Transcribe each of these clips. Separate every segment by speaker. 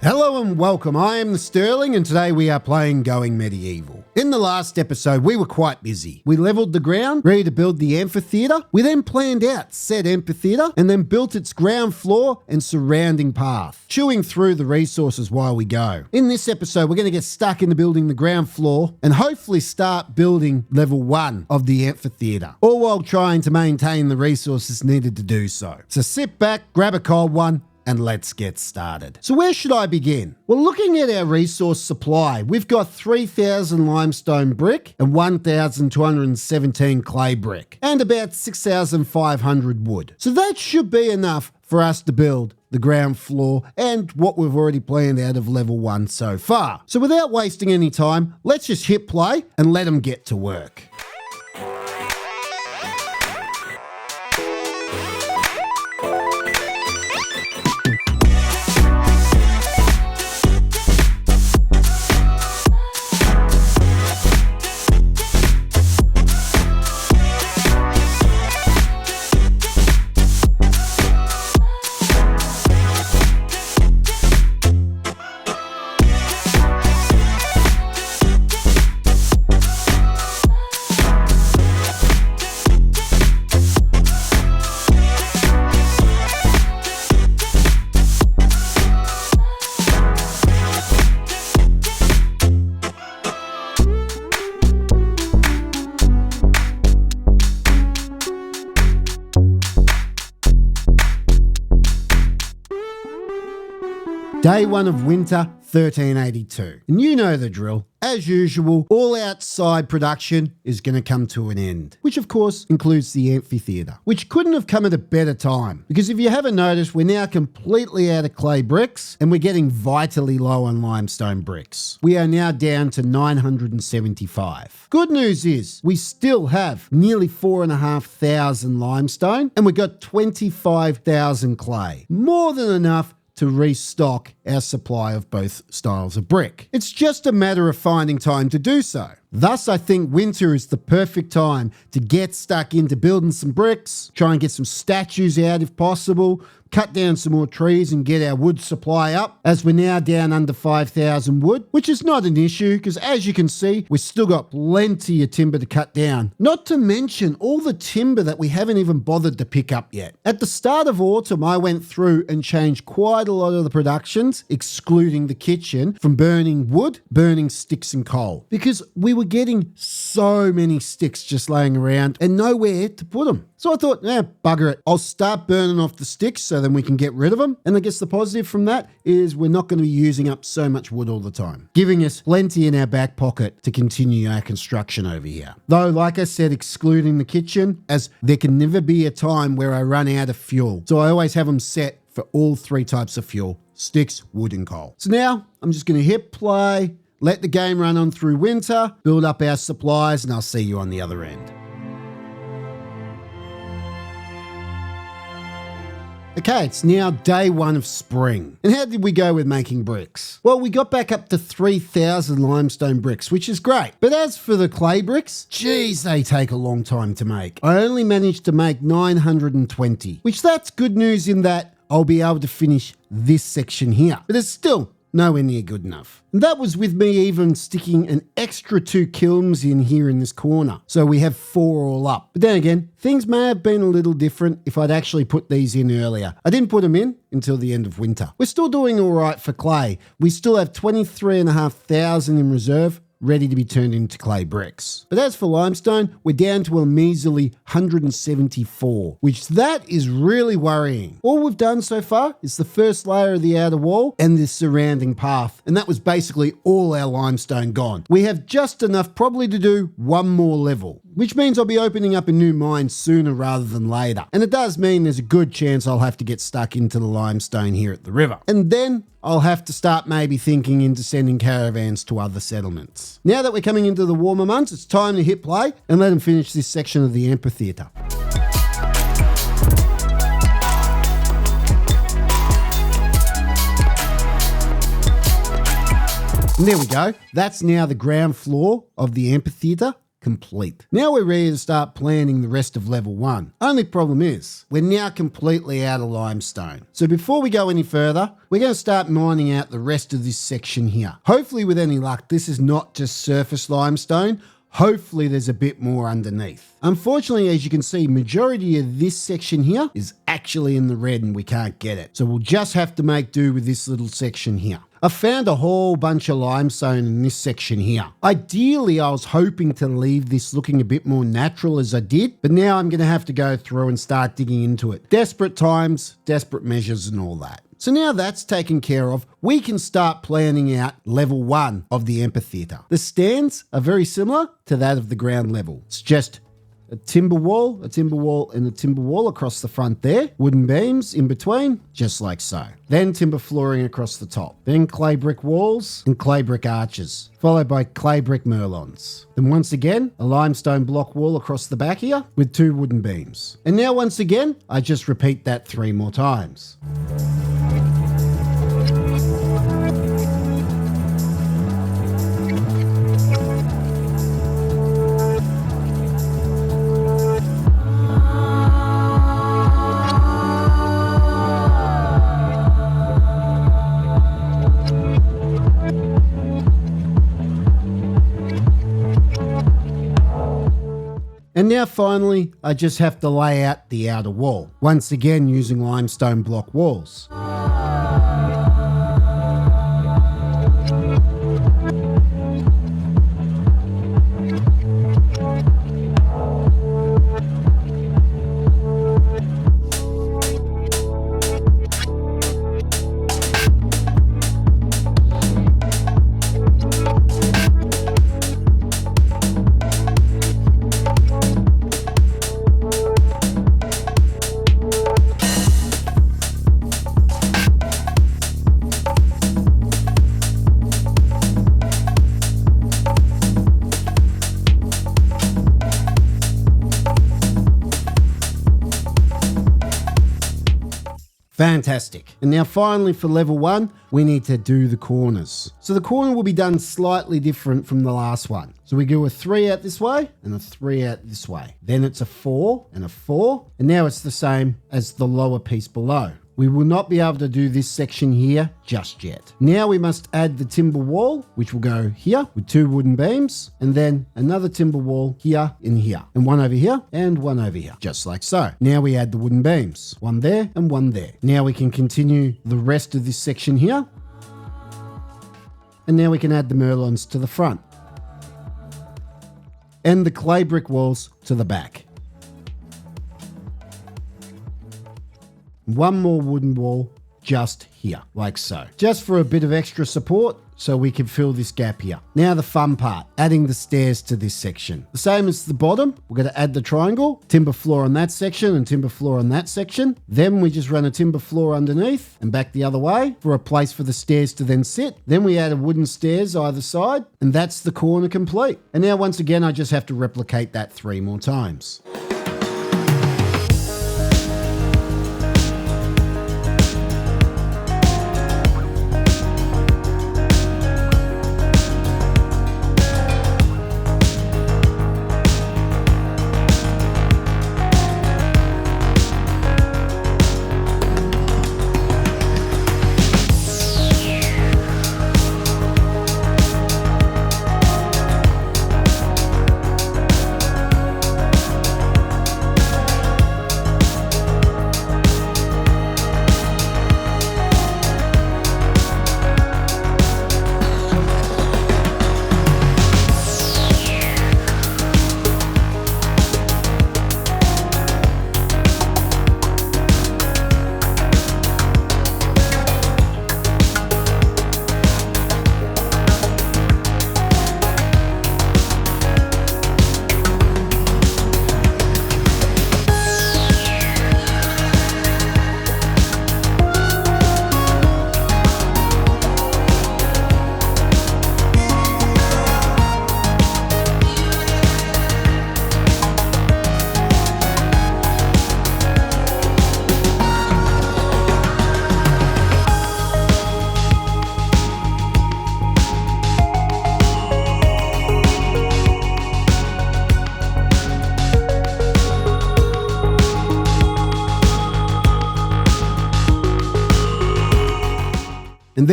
Speaker 1: Hello and welcome, I am the Sterling and today we are playing Going Medieval. In the last episode we were quite busy. We levelled the ground, ready to build the amphitheatre. We then planned out said amphitheatre and then built its ground floor and surrounding path, chewing through the resources while we go. In this episode we're going to get stuck into building the ground floor and hopefully start building level 1 of the amphitheatre, all while trying to maintain the resources needed to do so. So sit back, grab a cold one, and let's get started. So where should I begin? Well, looking at our resource supply, we've got 3,000 limestone brick and 1,217 clay brick and about 6,500 wood. So that should be enough for us to build the ground floor and what we've already planned out of level 1 so far. So without wasting any time, let's just hit play and let them get to work. Day 1 of winter, 1382. And you know the drill. As usual, all outside production is going to come to an end, which of course includes the amphitheatre, which couldn't have come at a better time. Because if you haven't noticed, we're now completely out of clay bricks and we're getting vitally low on limestone bricks. We are now down to 975. Good news is we still have nearly 4,500 limestone and we've got 25,000 clay. More than enough to restock our supply of both styles of brick. It's just a matter of finding time to do so. Thus, I think winter is the perfect time to get stuck into building some bricks, try and get some statues out if possible, cut down some more trees and get our wood supply up, as we're now down under 5,000 wood, which is not an issue because as you can see, we've still got plenty of timber to cut down. Not to mention all the timber that we haven't even bothered to pick up yet. At the start of autumn, I went through and changed quite a lot of the productions, excluding the kitchen, from burning wood, burning sticks and coal, because we were getting so many sticks just laying around and nowhere to put them. So I thought, bugger it. I'll start burning off the sticks so then we can get rid of them. And I guess the positive from that is we're not going to be using up so much wood all the time, giving us plenty in our back pocket to continue our construction over here. Though, like I said, excluding the kitchen, as there can never be a time where I run out of fuel. So I always have them set for all 3 types of fuel: sticks, wood and coal. So now I'm just going to hit play, let the game run on through winter, build up our supplies, and I'll see you on the other end. Okay, it's now day 1 of spring. And how did we go with making bricks? Well, we got back up to 3,000 limestone bricks, which is great. But as for the clay bricks, geez, they take a long time to make. I only managed to make 920, which that's good news in that I'll be able to finish this section here. But it's still nowhere near good enough. And that was with me even sticking an extra 2 kilns in here in this corner. So we have 4 all up. But then again, things may have been a little different if I'd actually put these in earlier. I didn't put them in until the end of winter. We're still doing all right for clay. We still have 23,500 in reserve, ready to be turned into clay bricks. But as for limestone, we're down to a measly 174, which that is really worrying. All we've done so far is the first layer of the outer wall and the surrounding path, and that was basically all our limestone gone. We have just enough probably to do 1 more level, which means I'll be opening up a new mine sooner rather than later. And it does mean there's a good chance I'll have to get stuck into the limestone here at the river. And then I'll have to start maybe thinking into sending caravans to other settlements. Now that we're coming into the warmer months, it's time to hit play and let them finish this section of the amphitheatre. And there we go. That's now the ground floor of the amphitheatre. complete. Now we're ready to start planning the rest of level 1. Only problem is, we're now completely out of limestone. So before we go any further, we're going to start mining out the rest of this section here. Hopefully with any luck, this is not just surface limestone. Hopefully there's a bit more underneath. Unfortunately, as you can see, majority of this section here is actually in the red and we can't get it. So we'll just have to make do with this little section here. I found a whole bunch of limestone in this section here. Ideally, I was hoping to leave this looking a bit more natural as I did, but now I'm going to have to go through and start digging into it. Desperate times, desperate measures and all that. So now that's taken care of, we can start planning out level 1 of the amphitheatre. The stands are very similar to that of the ground level. It's just a timber wall, and a timber wall across the front there. Wooden beams in between, just like so. Then timber flooring across the top. Then clay brick walls and clay brick arches, followed by clay brick merlons. Then once again, a limestone block wall across the back here with 2 wooden beams. And now once again, I just repeat that 3 more times. And now finally, I just have to lay out the outer wall, once again using limestone block walls. Fantastic. And now finally for level 1, we need to do the corners. So the corner will be done slightly different from the last one. So we do a 3 out this way and a 3 out this way. Then it's a 4 and a 4. And now it's the same as the lower piece below. We will not be able to do this section here just yet. Now we must add the timber wall, which will go here with 2 wooden beams, and then another timber wall here and here, and one over here and one over here, just like so. Now we add the wooden beams, one there and one there. Now we can continue the rest of this section here, and now we can add the merlons to the front, and the clay brick walls to the back. One more wooden wall just here, like so. Just for a bit of extra support so we can fill this gap here. Now the fun part, adding the stairs to this section. The same as the bottom, we're going to add the triangle, timber floor on that section and timber floor on that section. Then we just run a timber floor underneath and back the other way for a place for the stairs to then sit. Then we add a wooden stairs either side, and that's the corner complete. And now once again, I just have to replicate that 3 more times.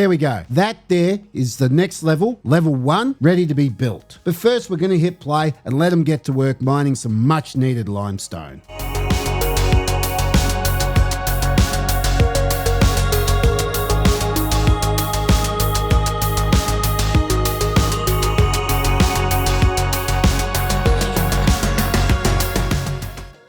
Speaker 1: there we go. That there is the next level, level 1, ready to be built. But first we're going to hit play and let them get to work mining some much needed limestone.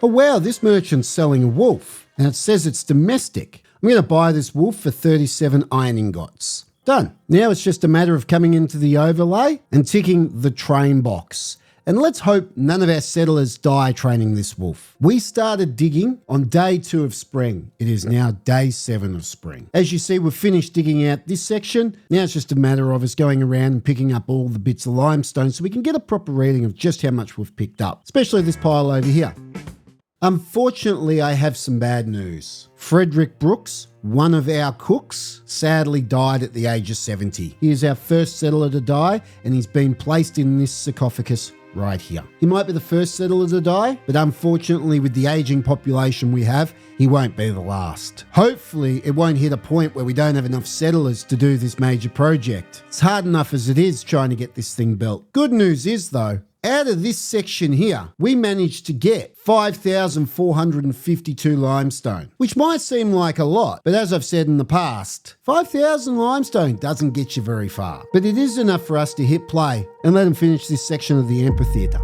Speaker 1: Oh wow, this merchant's selling a wolf, and it says it's domestic. I'm going to buy this wolf for 37 iron ingots. Done. Now it's just a matter of coming into the overlay and ticking the train box. And let's hope none of our settlers die training this wolf. We started digging on day 2 of spring. It is now day 7 of spring. As you see, we've finished digging out this section. Now it's just a matter of us going around and picking up all the bits of limestone so we can get a proper reading of just how much we've picked up, especially this pile over here. Unfortunately, I have some bad news. Frederick Brooks, one of our cooks, sadly died at the age of 70. He is our first settler to die, and he's been placed in this sarcophagus right here. He might be the first settler to die, but unfortunately with the aging population we have, he won't be the last. Hopefully it won't hit a point where we don't have enough settlers to do this major project. It's hard enough as it is trying to get this thing built. Good news is though, out of this section here, we managed to get 5,452 limestone, which might seem like a lot, but as I've said in the past, 5,000 limestone doesn't get you very far. But it is enough for us to hit play and let them finish this section of the amphitheatre.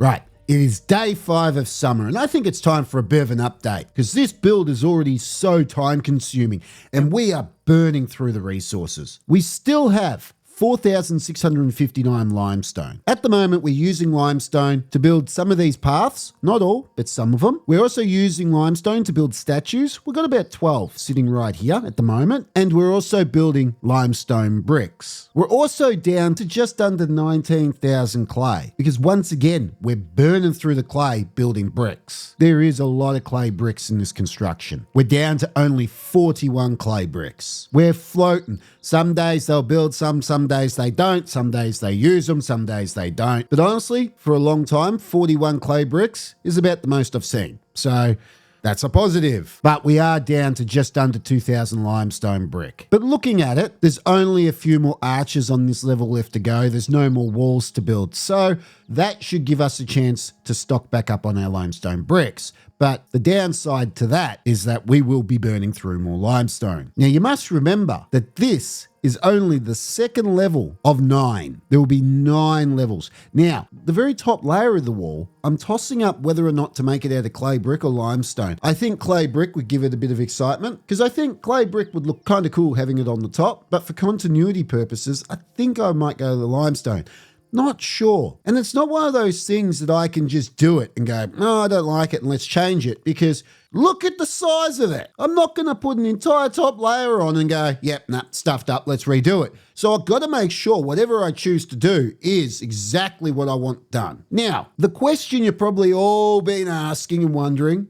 Speaker 1: Right, it is day 5 of summer, and I think it's time for a bit of an update because this build is already so time consuming and we are burning through the resources. We still have 4,659 limestone. At the moment, we're using limestone to build some of these paths, not all, but some of them. We're also using limestone to build statues. We've got about 12 sitting right here at the moment, and we're also building limestone bricks. We're also down to just under 19,000 clay because once again, we're burning through the clay building bricks. There is a lot of clay bricks in this construction. We're down to only 41 clay bricks. We're floating. Some days they'll build some days they don't, some days they use them, some days they don't. But honestly, for a long time, 41 clay bricks is about the most I've seen. So that's a positive. But we are down to just under 2,000 limestone brick. But looking at it, there's only a few more arches on this level left to go. There's no more walls to build. So that should give us a chance to stock back up on our limestone bricks. But the downside to that is that we will be burning through more limestone. Now you must remember that this is only the second level of 9. There will be 9 levels. Now, the very top layer of the wall, I'm tossing up whether or not to make it out of clay brick or limestone. I think clay brick would give it a bit of excitement because I think clay brick would look kind of cool having it on the top. But for continuity purposes, I think I might go to the limestone. Not sure. And it's not one of those things that I can just do it and go, no, I don't like it and let's change it because look at the size of it. I'm not going to put an entire top layer on and go, yep, nah, stuffed up, let's redo it. So I've got to make sure whatever I choose to do is exactly what I want done. Now, the question you've probably all been asking and wondering,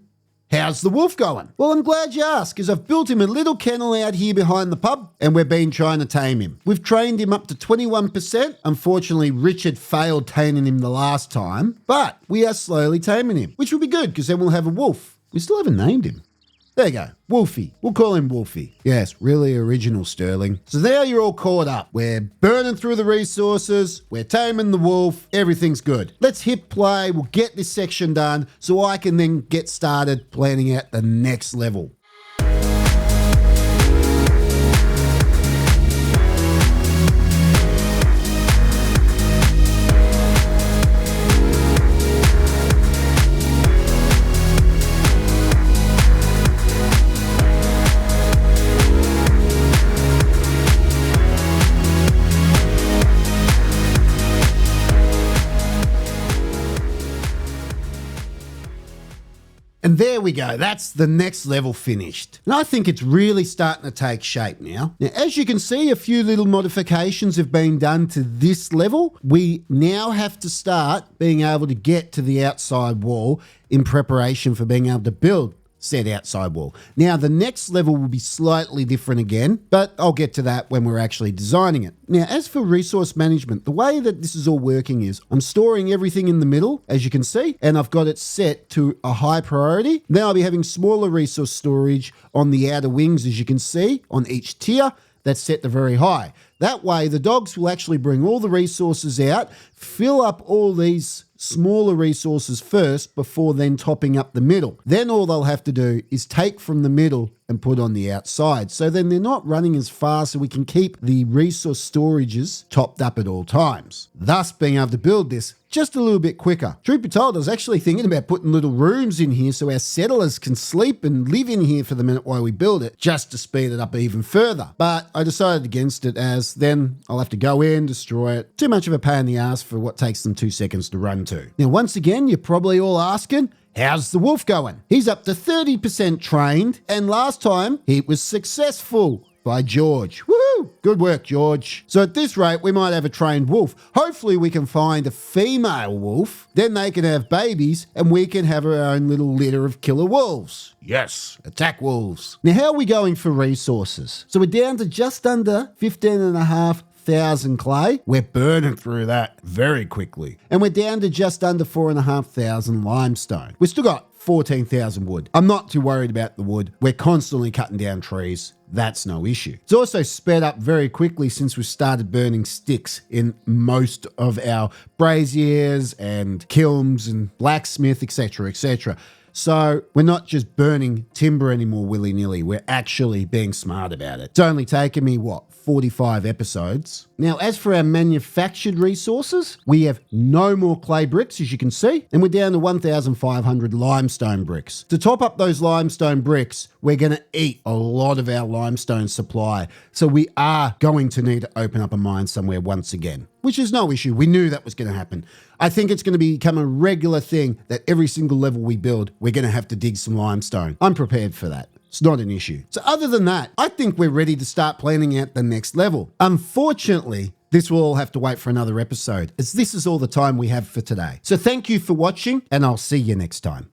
Speaker 1: How's the wolf going? Well, I'm glad you asked, as I've built him a little kennel out here behind the pub, and we've been trying to tame him. We've trained him up to 21%. Unfortunately, Richard failed taming him the last time, but we are slowly taming him, which will be good because then we'll have a wolf. We still haven't named him. There you go. Wolfie. We'll call him Wolfie. Yes, really original, Sterling. So there you're all caught up. We're burning through the resources. We're taming the wolf. Everything's good. Let's hit play. We'll get this section done so I can then get started planning out the next level. And there we go. That's the next level finished. And I think it's really starting to take shape now. Now, as you can see, a few little modifications have been done to this level. We now have to start being able to get to the outside wall in preparation for being able to build said outside wall. Now, the next level will be slightly different again, but I'll get to that when we're actually designing it. Now, as for resource management, the way that this is all working is I'm storing everything in the middle, as you can see, and I've got it set to a high priority. Then I'll be having smaller resource storage on the outer wings, as you can see, on each tier. That's set to very high. That way, the dogs will actually bring all the resources out, fill up all these smaller resources first before then topping up the middle. Then all they'll have to do is take from the middle and put on the outside. So then they're not running as fast, so we can keep the resource storages topped up at all times, thus being able to build this just a little bit quicker. Truth be told, I was actually thinking about putting little rooms in here so our settlers can sleep and live in here for the minute while we build it, just to speed it up even further. But I decided against it, as then I'll have to go in, destroy it. Too much of a pain in the ass for what takes them 2 seconds to run to. Now, once again, you're probably all asking, how's the wolf going? He's up to 30% trained, and last time he was successful. By George. Woohoo! Good work, George. So at this rate, we might have a trained wolf. Hopefully we can find a female wolf, then they can have babies, and we can have our own little litter of killer wolves. Yes, attack wolves. Now, how are we going for resources? So we're down to just under 15,500 clay. We're burning through that very quickly. And we're down to just under 4,500 limestone. We've still got 14,000 wood. I'm not too worried about the wood. We're constantly cutting down trees. That's no issue. It's also sped up very quickly since we started burning sticks in most of our braziers and kilns and blacksmith, etc., etc. So we're not just burning timber anymore willy-nilly. We're actually being smart about it. It's only taken me, 45 episodes. Now, as for our manufactured resources, we have no more clay bricks, as you can see, and we're down to 1,500 limestone bricks. To top up those limestone bricks, we're going to eat a lot of our limestone supply. So we are going to need to open up a mine somewhere once again, which is no issue. We knew that was going to happen. I think it's going to become a regular thing that every single level we build, we're going to have to dig some limestone. I'm prepared for that. It's not an issue. So other than that, I think we're ready to start planning out the next level. Unfortunately, this will all have to wait for another episode, as this is all the time we have for today. So thank you for watching, and I'll see you next time.